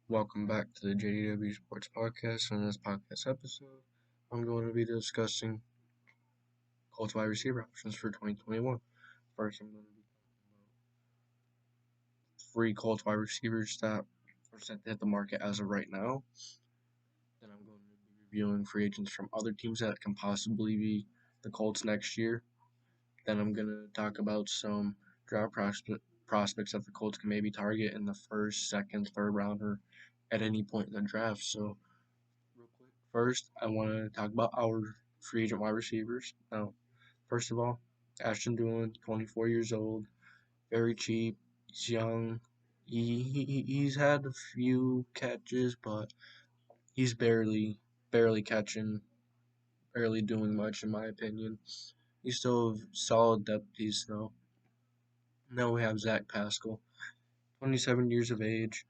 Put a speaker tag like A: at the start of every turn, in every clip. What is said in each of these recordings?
A: Welcome back to the JDW Sports Podcast. In this podcast episode, I'm going to be discussing Colts wide receiver options for 2021. First, I'm going to be talking about three Colts wide receivers that are set to hit the market as of right now. Then I'm going to be reviewing free agents from other teams that can possibly be the Colts next year. Then I'm going to talk about some draft prospects that the Colts can maybe target in the first, second, third round, or at any point in the draft. So, real quick, first, I want to talk about our free agent wide receivers. Now, first of all, Ashton Dulin, 24 years old, very cheap. He's young. He's had a few catches, but he's barely catching, barely doing much in my opinion. He's still a solid depth piece though. Now we have Zach Pascal, 27 years of age,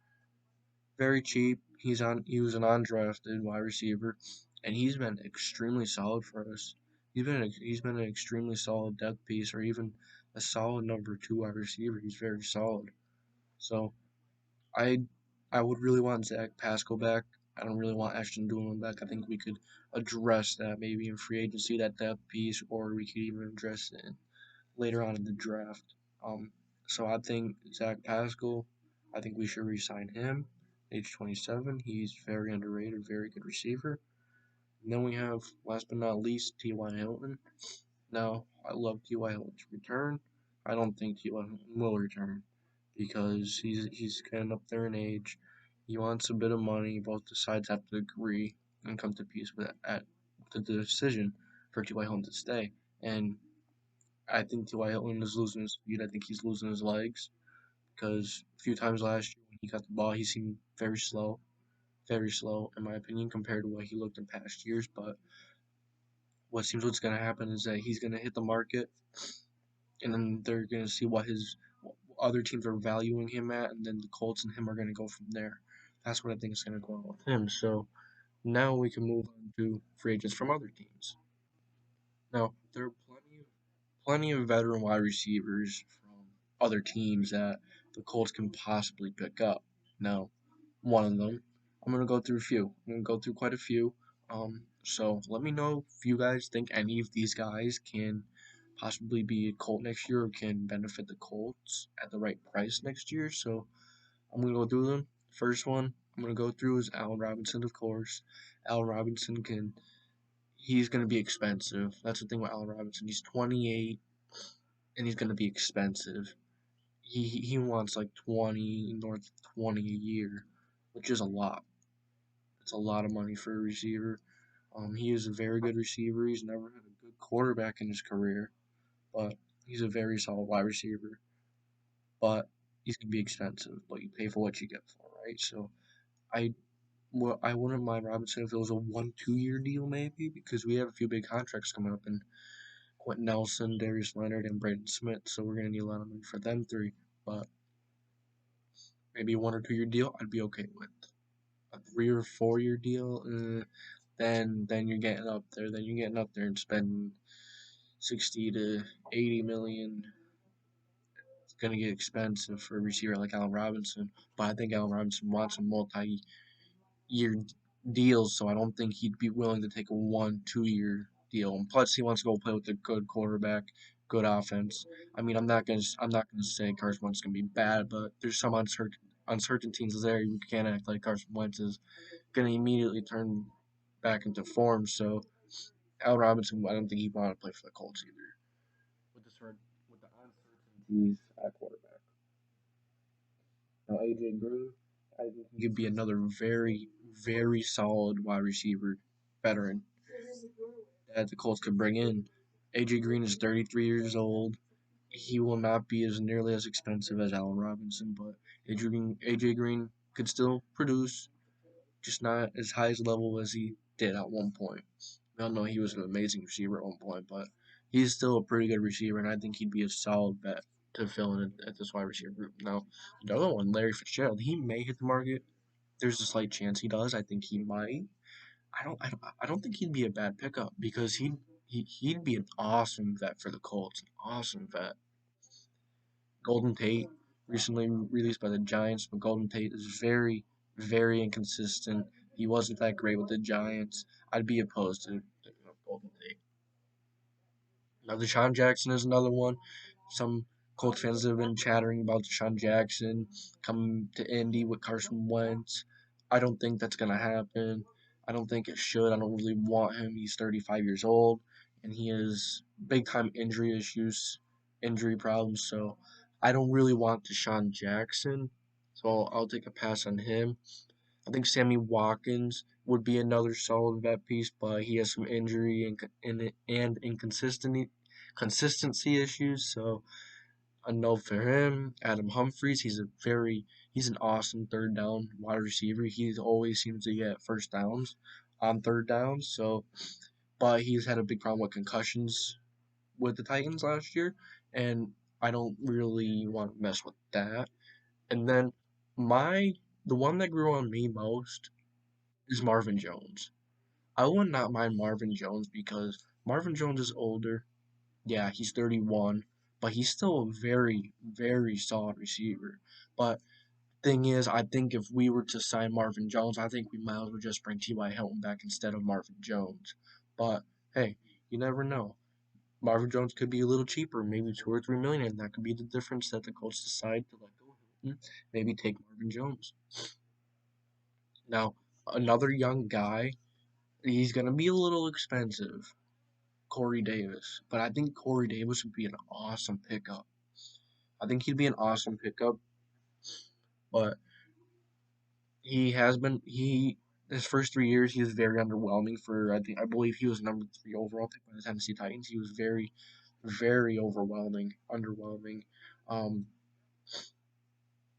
A: very cheap. He was an undrafted wide receiver, and he's been extremely solid for us. He's been an extremely solid depth piece, or even a solid number two wide receiver. He's very solid. So I I would really want Zach Pascal back. I don't really want Ashton Dulin back. I think we could address that maybe in free agency, that depth piece, or we could even address it later on in the draft. Um, so I think Zach Pascal, I think we should re-sign him. Age 27, he's very underrated, very good receiver. And then we have, last but not least, TY Hilton. Now, I love TY Hilton's return. I don't think TY Hilton will return because he's getting up there in age. He wants a bit of money. Both sides have to agree and come to peace with the decision for TY Hilton to stay. And I think T.Y. Hilton is losing his speed. I think he's losing his legs because a few times last year when he got the ball, he seemed very slow in my opinion compared to what he looked in past years. But what's going to happen is that he's going to hit the market, and then they're going to see what other teams are valuing him at, and then the Colts and him are going to go from there. That's what I think is going to go on with him. So now we can move on to free agents from other teams. Now there are plenty of veteran wide receivers from other teams that the Colts can possibly pick up. Now, one of them, I'm gonna go through a few. I'm gonna go through quite a few. So let me know if you guys think any of these guys can possibly be a Colt next year or can benefit the Colts at the right price next year. So I'm gonna go through them. First one I'm gonna go through is Allen Robinson, of course. Allen Robinson can he's gonna be expensive. That's the thing with Allen Robinson. He's 28 and he's gonna be expensive. He wants like 20 north of 20 a year, which is a lot. It's a lot of money for a receiver. He is a very good receiver. He's never had a good quarterback in his career, but he's a very solid wide receiver. But he's gonna be expensive, but you pay for what you get for, right? So I I wouldn't mind Robinson if it was a 1-2 year deal maybe because we have a few big contracts coming up in Quentin Nelson, Darius Leonard, and Braden Smith. So we're gonna need a lot of money for them three. But maybe a 1 or 2 year deal, I'd be okay with. A 3 or 4 year deal, then you're getting up there. Then you're getting up there and spending 60 to 80 million. It's gonna get expensive for a receiver like Allen Robinson. But I think Allen Robinson wants a multi-year deal, so I don't think he'd be willing to take a 1-2 year deal. And plus, he wants to go play with a good quarterback, good offense. I mean, I'm not gonna say Carson Wentz is gonna be bad, but there's some uncertainties there. You can't act like Carson Wentz is gonna immediately turn back into form. So Al Robinson, I don't think he want to play for the Colts either. With the uncertainties at quarterback. Now AJ Green, I think he could be another very solid wide receiver veteran that the Colts could bring in. AJ Green is 33 years old. He will not be as nearly as expensive as Allen Robinson, but AJ Green could still produce, just not as high as level as he did at one point. We all know he was an amazing receiver at one point, but he's still a pretty good receiver, and I think he'd be a solid bet to fill in at this wide receiver group. Now, the other one, Larry Fitzgerald, he may hit the market. There's a slight chance he does. I think he might. I don't think he'd be a bad pickup because he'd be an awesome vet for the Colts. An awesome vet. Golden Tate. recently released by the Giants, but Golden Tate is very, very inconsistent. He wasn't that great with the Giants. I'd be opposed to picking up Golden Tate. Now, Shawn Jackson is another one. Some Colts fans have been chattering about Shawn Jackson coming to Indy with Carson Wentz. I don't think that's going to happen. I don't think it should. I don't really want him. He's 35 years old, and he has big time injury issues, injury problems. So I don't really want Deshaun Jackson. So I'll take a pass on him. I think Sammy Watkins would be another solid vet piece, but he has some injury and consistency issues. So a no for him. Adam Humphries, he's an awesome third down wide receiver. He always seems to get first downs on third downs. So, but he's had a big problem with concussions with the Titans last year, and I don't really want to mess with that. And then my the one that grew on me most is Marvin Jones. I would not mind Marvin Jones because Marvin Jones is older. Yeah, he's 31, but he's still a very, very solid receiver. But thing is, I think if we were to sign Marvin Jones, I think we might as well just bring TY Hilton back instead of Marvin Jones. But hey, you never know. Marvin Jones could be a little cheaper, maybe 2 or 3 million, and that could be the difference that the Colts decide to let go Hilton, maybe take Marvin Jones. Now, another young guy, he's gonna be a little expensive. Corey Davis, but I think Corey Davis would be an awesome pickup. I think he'd be an awesome pickup, but he has been he his first 3 years he was very underwhelming for I believe he was number 3 overall pick by the Tennessee Titans. He was very, very underwhelming. Um,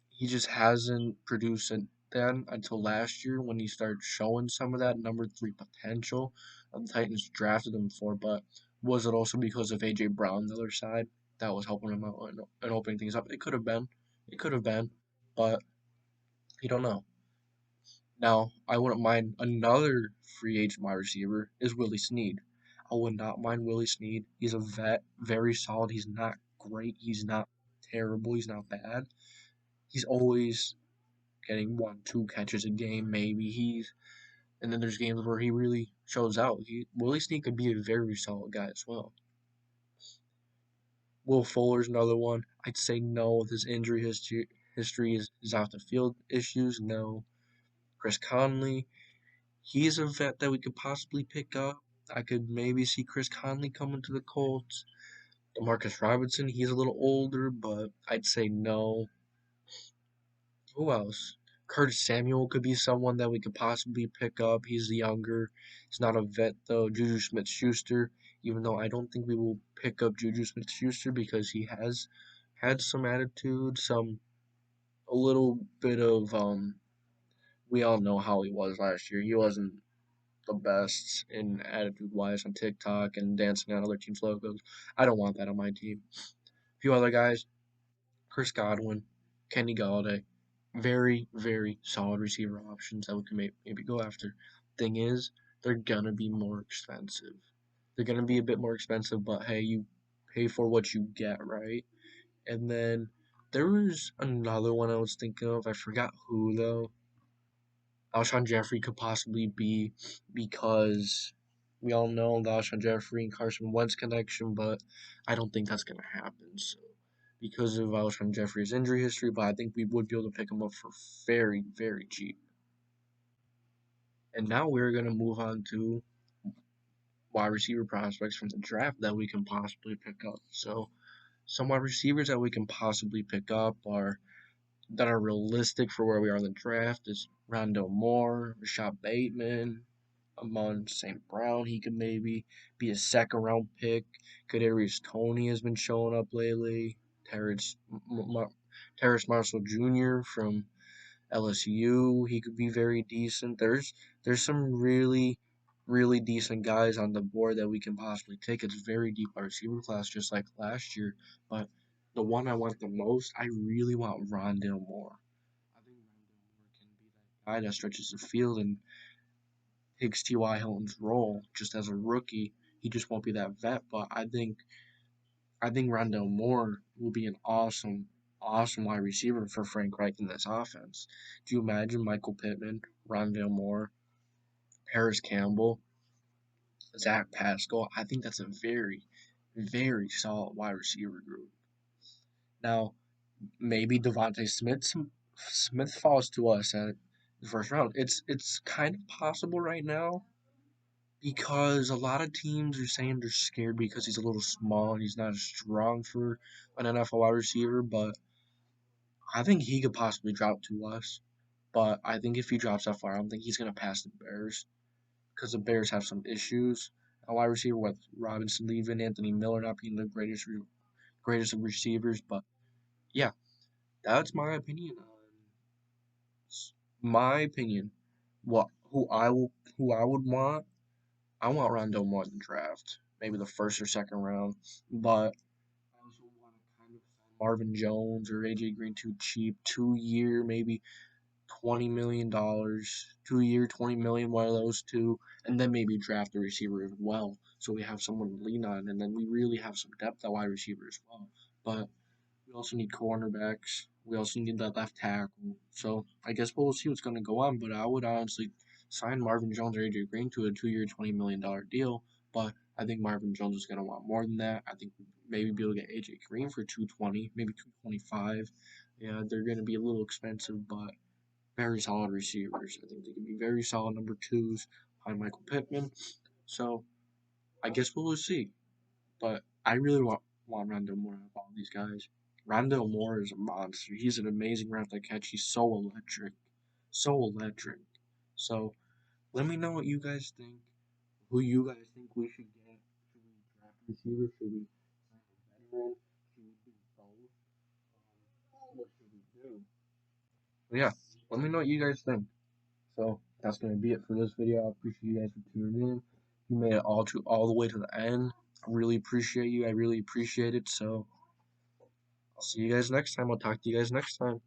A: he just hasn't produced it then until last year when he started showing some of that number 3 potential. The Titans drafted him for, but was it also because of AJ Brown on the other side that was helping him out and opening things up? It could have been, but you don't know. Now, I wouldn't mind another free agent wide receiver is Willie Snead. I would not mind Willie Snead. He's a vet, very solid. He's not great. He's not terrible. He's not bad. He's always getting 1, 2 catches a game, maybe. And then there's games where he really shows out. Willie Snead could be a very solid guy as well. Will Fuller's another one. I'd say no with his injury history, his off the field issues. No. Chris Connolly, he's a vet that we could possibly pick up. I could maybe see Chris Conley coming to the Colts. Demarcus Robinson, he's a little older, but I'd say no. Who else? Curtis Samuel could be someone that we could possibly pick up. He's younger. He's not a vet though. Juju Smith Schuster, even though I don't think we will pick up Juju Smith Schuster because he has had some attitude, a little bit of we all know how he was last year. He wasn't the best in attitude wise on TikTok and dancing on other teams' logos. I don't want that on my team. A few other guys, Chris Godwin, Kenny Galladay, very, very solid receiver options that we can maybe go after. Thing is, they're gonna be more expensive. They're gonna be a bit more expensive, but hey, you pay for what you get, right? And then there was another one I was thinking of. I forgot who though. Alshon Jeffrey could possibly be because we all know the Alshon Jeffrey and Carson Wentz connection, but I don't think that's going to happen. So, because of Alshon Jeffrey's injury history, but I think we would be able to pick him up for very, very cheap. And now we're going to move on to wide receiver prospects from the draft that we can possibly pick up. So, some wide receivers that we can possibly pick up are that are realistic for where we are in the draft is Rondell Moore, Rashad Bateman, Amon St. Brown. He could maybe be a second round pick. Kadarius Toney has been showing up lately. Terrace Marshall Jr. from LSU. He could be very decent. There's some really really decent guys on the board that we can possibly take. It's very deep our receiver class, just like last year. But the one I want the most, I really want Rondale Moore. I think Rondale Moore can be that guy that stretches the field and takes T.Y. Hilton's role just as a rookie. He just won't be that vet, but I think Rondale Moore will be an awesome wide receiver for Frank Reich in this offense. Do you imagine Michael Pittman, Rondale Moore, Paris Campbell, Zach Pascal? I think that's a very, very solid wide receiver group. Now, maybe Devontae Smith falls to us at the first round. It's kind of possible right now because a lot of teams are saying they're scared because he's a little small and he's not as strong for an NFL wide receiver. But I think he could possibly drop to us. But I think if he drops that far, I don't think he's gonna pass the Bears because the Bears have some issues. A wide receiver with Robinson leaving, Anthony Miller not being the greatest of receivers. But yeah, that's my opinion on my opinion. What who I would want? I want Rondo more than draft. Maybe the first or second round. But I also want to kind of sign Marvin Jones or AJ Green too cheap. 2 year, maybe $20 million. 2 year, 20 million, one of those two. And then maybe draft a receiver as well. So we have someone to lean on. And then we really have some depth at wide receiver as well. But we also need cornerbacks. We also need that left tackle. So I guess we'll see what's going to go on. But I would honestly sign Marvin Jones or AJ Green to a 2 year, $20 million deal. But I think Marvin Jones is going to want more than that. I think maybe be able to get AJ Green for 220, maybe 225. Yeah, they're going to be a little expensive, but very solid receivers. I think they can be very solid number twos behind Michael Pittman. So I guess we'll see. But I really want Rondale Moore out of all these guys. Rondale Moore is a monster. He's an amazing route to catch. He's so electric. So electric. So let me know what you guys think. Who you guys think we should get. Should we draft a receiver? Should we sign a veteran? Should we do both? What should we do? But yeah, let me know what you guys think. So that's gonna be it for this video. I appreciate you guys for tuning in. You made it all the way to the end. I really appreciate you. I really appreciate it. So I'll see you guys next time. I'll talk to you guys next time.